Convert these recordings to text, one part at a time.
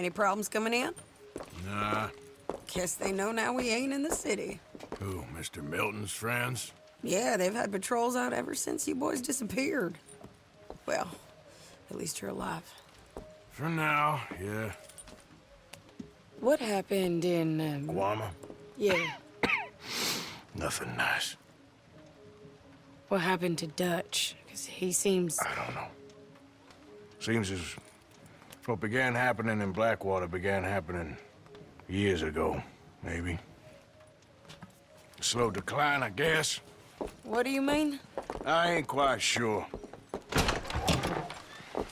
Any problems coming in? Nah. Guess they know now we ain't in the city. Who, Mr. Milton's friends? Yeah, they've had patrols out ever since you boys disappeared. Well, at least you're alive. For now, yeah. What happened in, Guama? Yeah. Nothing nice. What happened to Dutch? Because he seems... I don't know. Seems as what began happening in Blackwater began happening years ago, maybe. Slow decline, I guess. What do you mean? I ain't quite sure.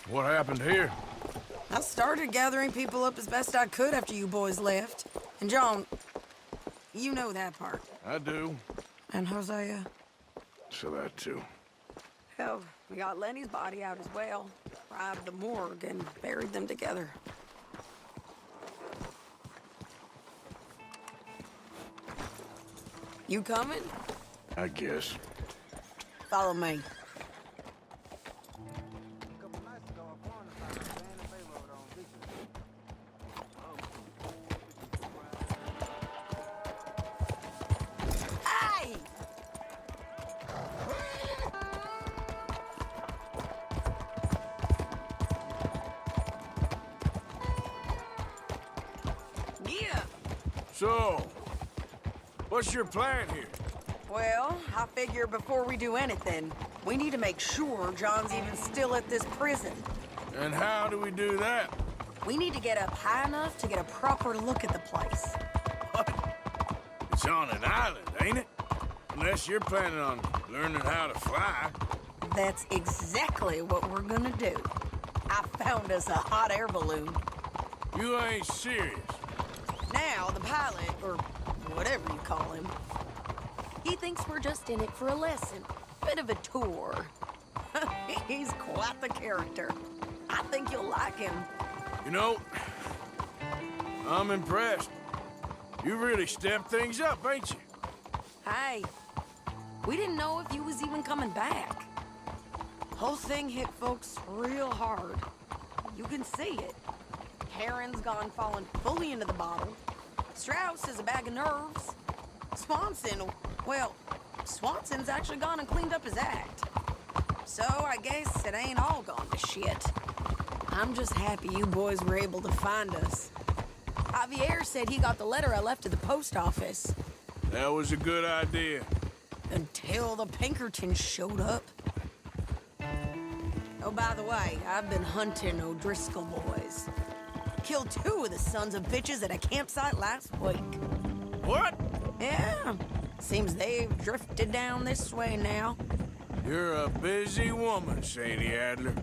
What happened here? I started gathering people up as best I could after you boys left. And John, you know that part. I do. And Hosea? So that too. Hell, we got Lenny's body out as well. Arrived the morgue and buried them together. You coming? I guess. Follow me. Hey! Yeah. So, what's your plan here? Well, I figure before we do anything, we need to make sure John's even still at this prison. And how do we do that? We need to get up high enough to get a proper look at the place. What? It's on an island, ain't it? Unless you're planning on learning how to fly. That's exactly what we're gonna do. I found us a hot air balloon. You ain't serious. Now, the pilot, or whatever you call him, he thinks we're just in it for a lesson. Bit of a tour. He's quite the character. I think you'll like him. You know, I'm impressed. You really stepped things up, ain't you? Hey, we didn't know if you was even coming back. Whole thing hit folks real hard. You can see it. Heron's gone falling fully into the bottle. Strauss is a bag of nerves. Swanson, well, Swanson's actually gone and cleaned up his act. So I guess it ain't all gone to shit. I'm just happy you boys were able to find us. Javier said he got the letter I left at the post office. That was a good idea. Until the Pinkertons showed up. Oh, by the way, I've been hunting O'Driscoll boys. Killed 2 of the sons of bitches at a campsite last week. What? Yeah, seems they've drifted down this way now. You're a busy woman, Sadie Adler.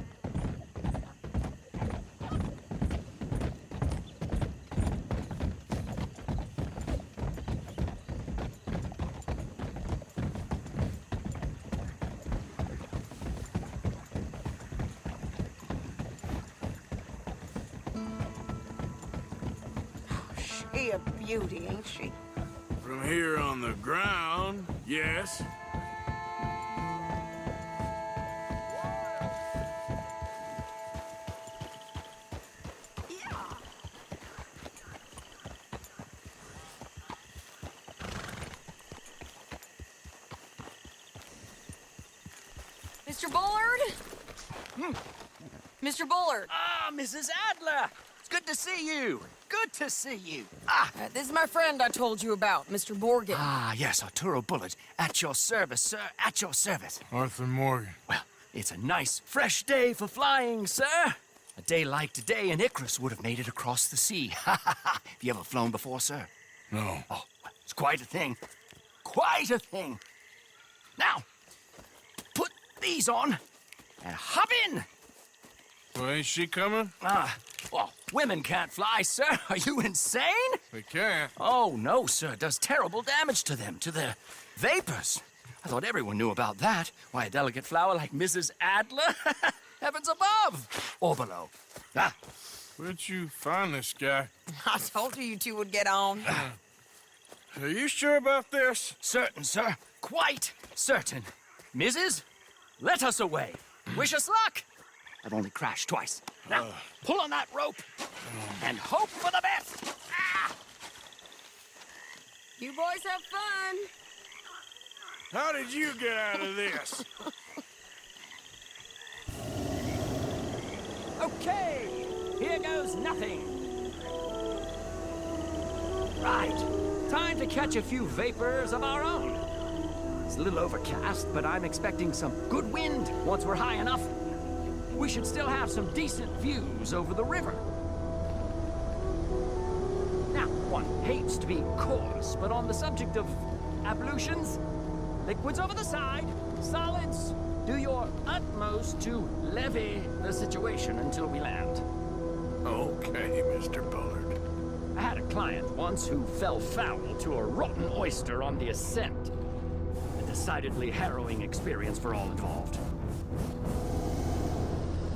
She a beauty, ain't she? From here on the ground, yes. Yeah. Mr. Bullard? Mr. Bullard. Ah, Mrs. Adler! It's good to see you. Good to see you. This is my friend I told you about, Mr. Morgan. Ah, yes, Arturo Bullard. At your service, sir. At your service. Arthur Morgan. Well, it's a nice, fresh day for flying, sir. A day like today, an Icarus would have made it across the sea. Have you ever flown before, sir? No. Oh, well, it's quite a thing. Quite a thing. Now, put these on and hop in. Well, ain't she coming? Well, women can't fly, sir. Are you insane? They can't. Oh, no, sir. It does terrible damage to them, to their vapors. I thought everyone knew about that. Why, a delicate flower like Mrs. Adler? Heavens above. Or below. Ah, Where'd you find this guy? I told you two would get on. Are you sure about this? certain, sir. Quite certain. Mrs., let us away. Wish us luck. I've only crashed twice. Now, pull on that rope and hope for the best. Ah! You boys have fun. How did you get out of this? Okay, here goes nothing. Right, time to catch a few vapors of our own. It's a little overcast, but I'm expecting some good wind once we're high enough. We should still have some decent views over the river. Now, one hates to be coarse, but on the subject of ablutions, liquids over the side, solids, do your utmost to levy the situation until we land. Okay, Mr. Bullard. I had a client once who fell foul to a rotten oyster on the ascent. A decidedly harrowing experience for all involved.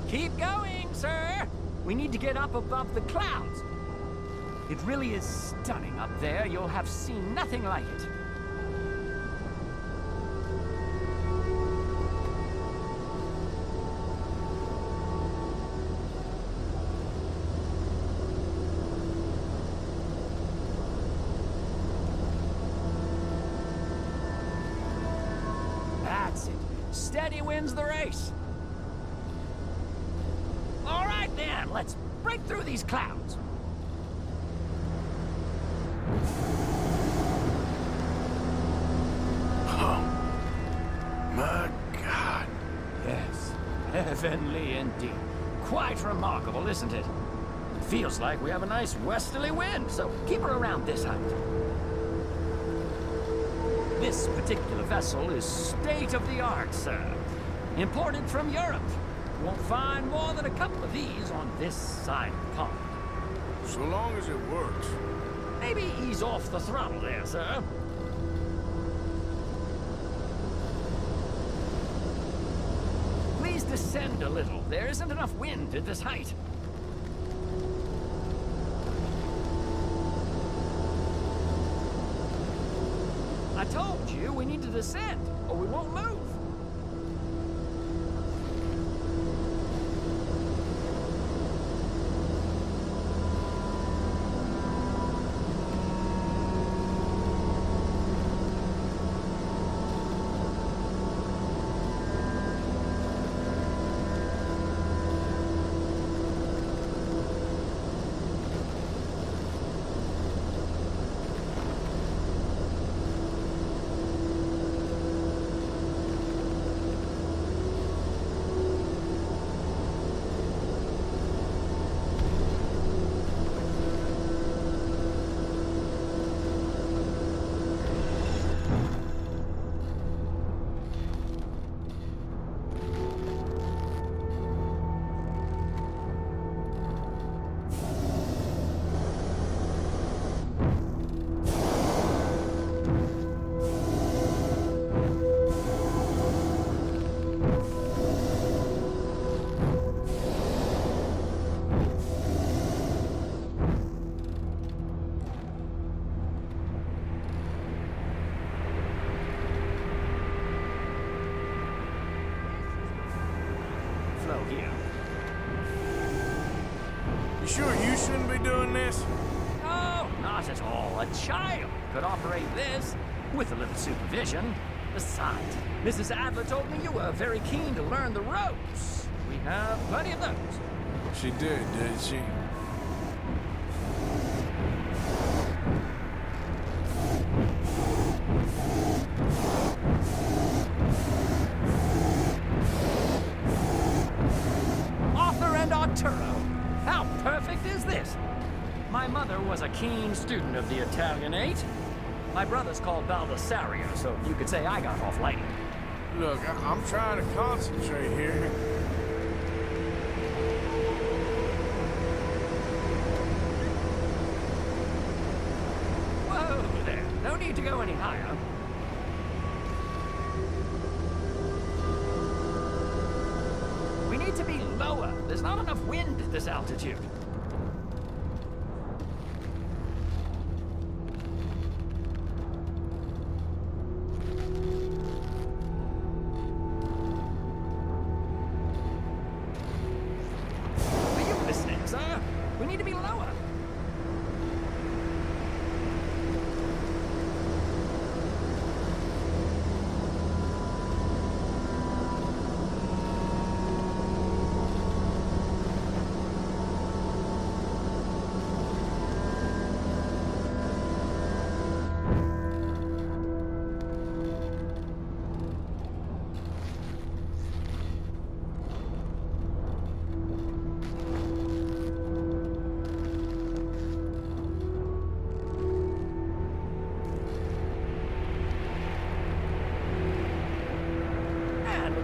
Keep going, sir! We need to get up above the clouds. It really is stunning up there. You'll have seen nothing like it. That's it. Steady wins the race. All right, then. Let's break through these clouds. Oh, my God. Yes, heavenly indeed. Quite remarkable, isn't it? Feels like we have a nice westerly wind, so keep her around this height. This particular vessel is state-of-the-art, sir. Imported from Europe. Won't find more than a couple of these on this side of the pond. So long as it works. Maybe ease off the throttle there, sir. Please descend a little. There isn't enough wind at this height. I told you we need to descend, or we won't move. Here. You sure you shouldn't be doing this? No, not at all. A child could operate this with a little supervision. Besides, Mrs. Adler told me you were very keen to learn the ropes. We have plenty of those. She did she? Arthur and Arturo. How perfect is this? My mother was a keen student of the Italianate. My brother's called Baldessario, so you could say I got off lightly. Look, I'm trying to concentrate here. Whoa there. No need to go any higher. We need to be lower. There's not enough wind at this altitude.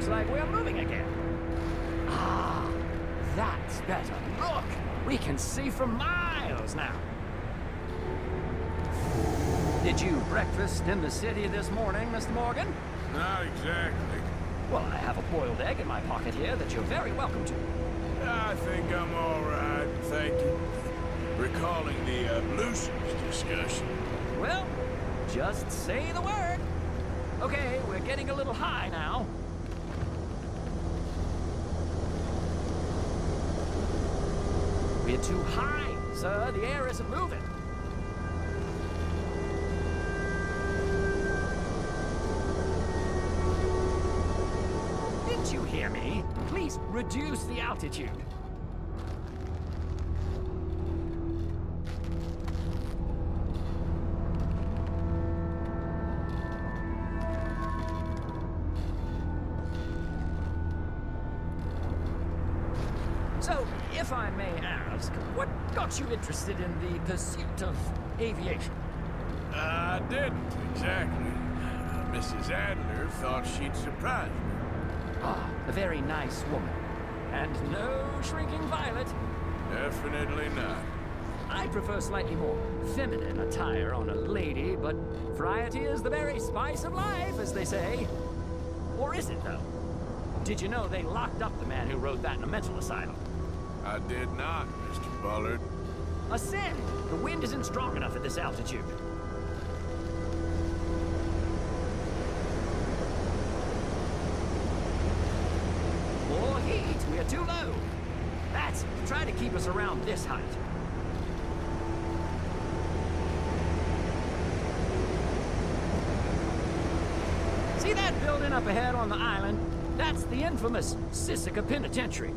looks like we're moving again. Ah, that's better. Look, we can see for miles now. Did you breakfast in the city this morning, Mr. Morgan? Not exactly. Well, I have a boiled egg in my pocket here that you're very welcome to. I think I'm all right, thank you. Recalling the ablutions discussion. Well, just say the word. Okay, we're getting a little high now. We're too high, sir. The air isn't moving. Didn't you hear me? Please reduce the altitude. So, if I may ask, what got you interested in the pursuit of aviation? I didn't, exactly. Mrs. Adler thought she'd surprise me. Ah, a very nice woman. And no shrinking violet. Definitely not. I prefer slightly more feminine attire on a lady, but variety is the very spice of life, as they say. Or is it, though? Did you know they locked up the man who wrote that in a mental asylum? I did not, Mr. Bullard. A sin! The wind isn't strong enough at this altitude. More heat, we're too low. That's try to keep us around this height. See that building up ahead on the island? That's the infamous Sisika Penitentiary.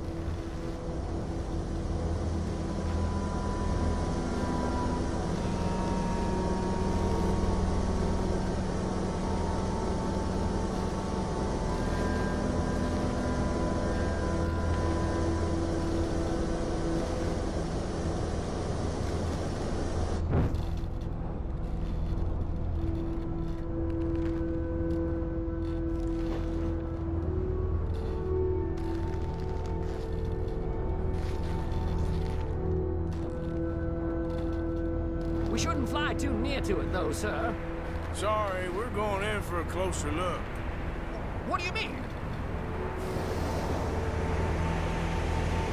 We shouldn't fly too near to it, though, sir. Sorry, we're going in for a closer look. What do you mean?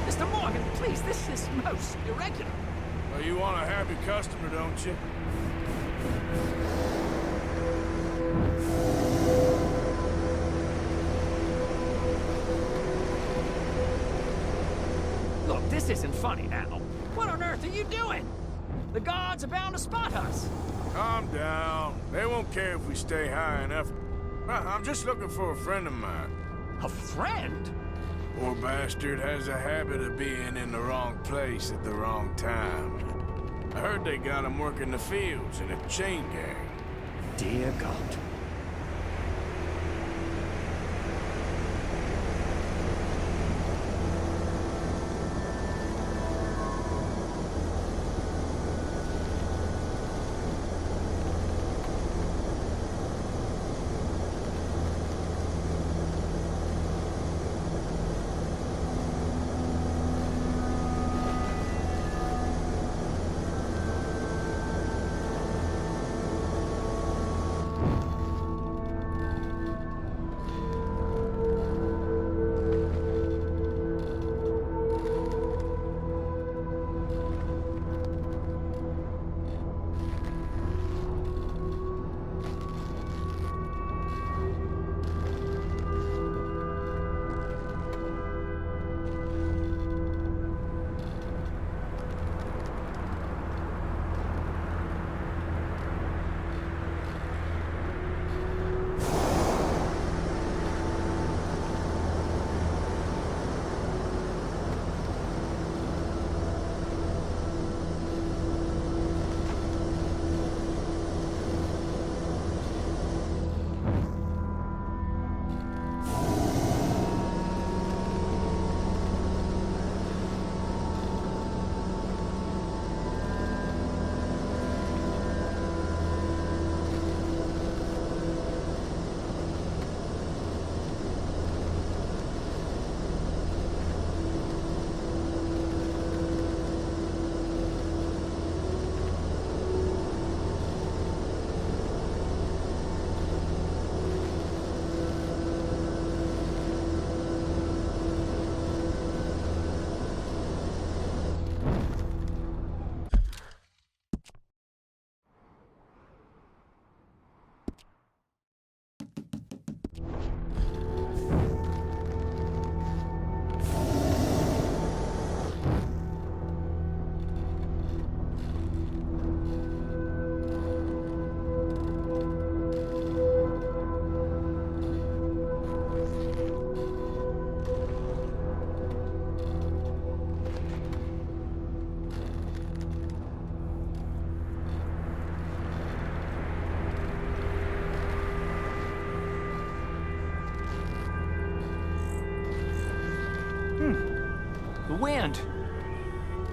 Mr. Morgan, please, this is most irregular. Well, you want a happy customer, don't you? Look, this isn't funny now. What on earth are you doing? The guards are bound to spot us. Calm down. They won't care if we stay high enough. I'm just looking for a friend of mine. A friend? Poor bastard has a habit of being in the wrong place at the wrong time. I heard they got him working the fields in a chain gang. Dear God.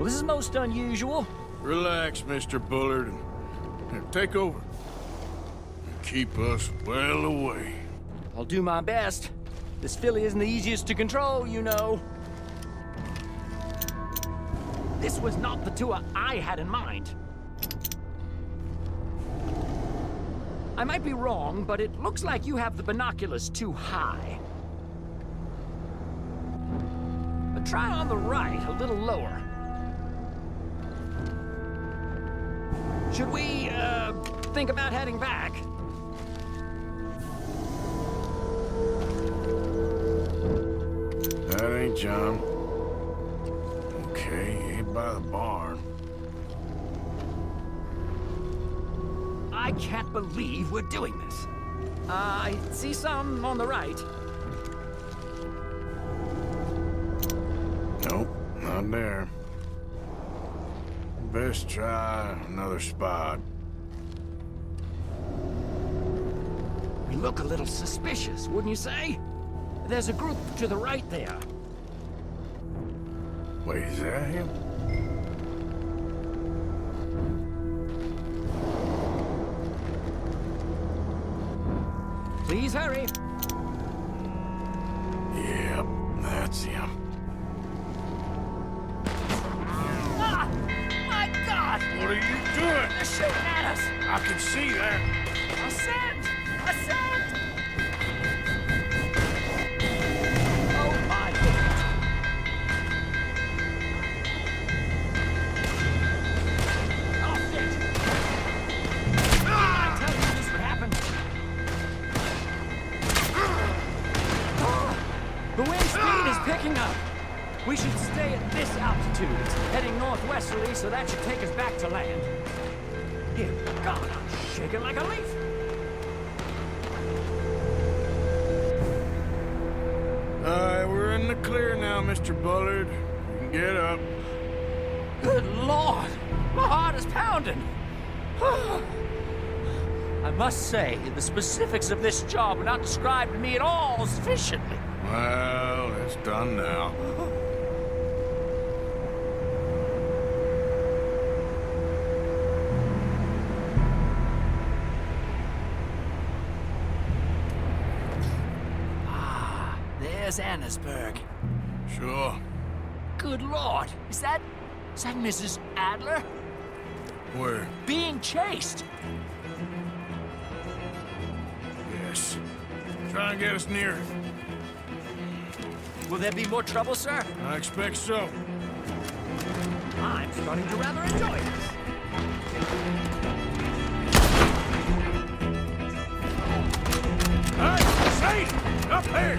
Well, this is most unusual. Relax, Mr. Bullard. Here, take over. And keep us well away. I'll do my best. This filly isn't the easiest to control, you know. This was not the tour I had in mind. I might be wrong, but it looks like you have the binoculars too high. But try on the right, a little lower. Should we, think about heading back? That ain't John. Okay, he ain't by the barn. I can't believe we're doing this. I see some on the right. Nope, not there. Best try another spot. We look a little suspicious, wouldn't you say? There's a group to the right there. Wait, is that him? Please hurry. Yep, that's him. Ah! My God! What are you doing? They're shooting at us! I can see that. Ascend! Ascend! Oh my goodness! Oh shit! I tell you this would happen. The wind speed is picking up. We should stay at this altitude. It's heading northwesterly, so that should take us back to land. Dear God, I'm shaking like a leaf. Alright, we're in the clear now, Mr. Bullard. You can get up. Good Lord, my heart is pounding. I must say, the specifics of this job were not described to me at all sufficiently. Well, it's done now. There's Annesburg. Sure. Good Lord, is that Mrs. Adler? Where? Being chased. Yes. Try and get us near. Will there be more trouble, sir? I expect so. I'm starting to rather enjoy this. Hey, Sadie! Up here!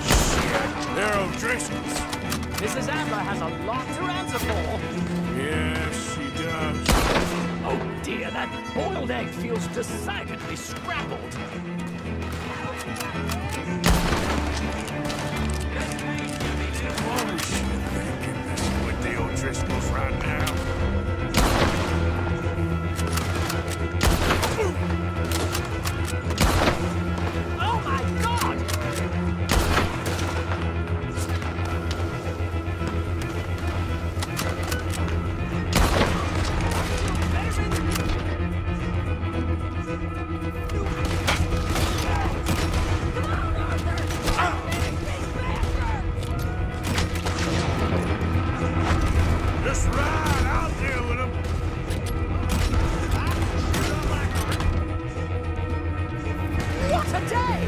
Shit, they're O'Driscolls. Mrs. Adler has a lot to answer for. Yes, she does. Oh dear, that boiled egg feels decidedly scrambled. Holy shit, I ain't getting this with the O'Driscolls right now. Oh my God! Just ride, I'll deal with them. What a day!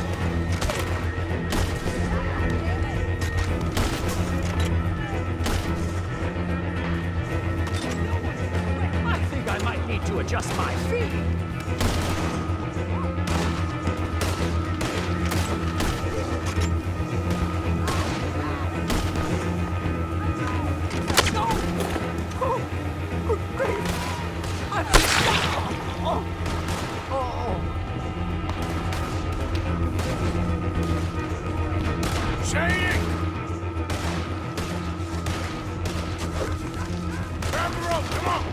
I think I might need to adjust my feet. Shady! Grab the rope, come on!